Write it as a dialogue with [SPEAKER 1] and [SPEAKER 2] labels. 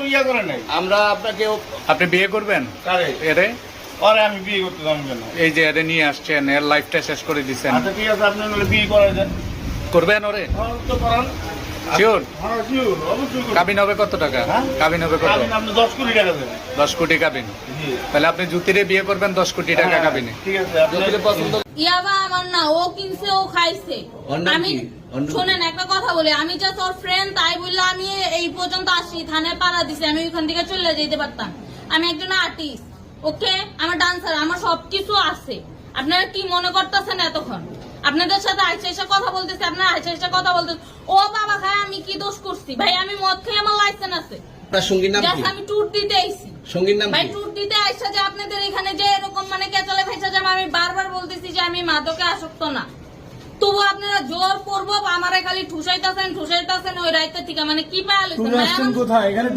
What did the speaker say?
[SPEAKER 1] বিয়ে করে নাই।
[SPEAKER 2] আমরা আপনাকে
[SPEAKER 3] আপনি বিয়ে করবেন
[SPEAKER 1] কারে?
[SPEAKER 3] এরে?
[SPEAKER 1] ওরে আমি বিয়ে করতে যাবো কেন?
[SPEAKER 3] এই যে এরে নিয়ে আসছেন, এর লাইফটা শেষ করে দিচ্ছেন,
[SPEAKER 1] আচ্ছা ঠিক আছে, আপনি নাহলে বিয়ে করে দেন।
[SPEAKER 3] করবেন ওরে?
[SPEAKER 1] হ্যাঁ, তো করান।
[SPEAKER 3] শিওর?
[SPEAKER 1] হ্যাঁ, sure, অবশ্যই করব।
[SPEAKER 3] কাবিন হবে কত টাকা?
[SPEAKER 1] হ্যাঁ?
[SPEAKER 3] কাবিন হবে কত?
[SPEAKER 1] কাবিন আপনি 10 কোটি টাকা দেবেন।
[SPEAKER 3] 10 কোটি কাবিন।
[SPEAKER 1] জি।
[SPEAKER 3] তাহলে আপনি জ্যোতিরে বিয়ে করবেন 10 কোটি টাকা
[SPEAKER 1] হ্যাঁ,
[SPEAKER 3] কাবিনে।
[SPEAKER 1] ঠিক আছে, আপনি
[SPEAKER 2] জ্যোতিরে পছন্দ।
[SPEAKER 4] ইয়াবা আমার না, ও কিনছে, ও খাইছে।
[SPEAKER 2] ওর নাম
[SPEAKER 4] আমি
[SPEAKER 2] কি? ওর নাম?
[SPEAKER 4] শোনেন একটা কথা বলি, আমি জাস্ট ওর ফ্রেন্ড, তাই বললে আমি এই পর্যন্ত আসি, থানায় পাড়া দিছি, আমি ওইখান থেকে চলে যেতে পারতাম। আমি একজন আর্টিস্ট, ওকে, আমার ডান্সার, আমার সবকিছু আছে। আপনারা কি মনে করতেছেন এতক্ষণ? আপনাদের সাথে আইসা এসে কথা বলতেছি, আপনারা আইসা এসে কথা বলতেছেন। ও বাবা খায়, আমি কি দোষ করছি? ভাই আমি মদ খেয়ে আমার লাইসেন্স আছে,
[SPEAKER 2] আপনার সঙ্গীর নাম কি?
[SPEAKER 4] জাস্ট আমি ট্যুর দিতে আইছি।
[SPEAKER 2] সঙ্গীর নাম
[SPEAKER 4] ভাই
[SPEAKER 2] কি?
[SPEAKER 4] ট্যুর দিতে আইসা যে আপনাদের এখানে যে এরকম মানে কেচালে ফেসা যে আমি বারবার বলতেছি যে আমি মাদকে আসক্ত না, তবু আপনারা জোর করবো আমারে খালি ঠুসাইতেছেন ওই রাইতে থেকে, মানে কি পায়াল
[SPEAKER 5] তুমি আসছেন কোথায়? এখানে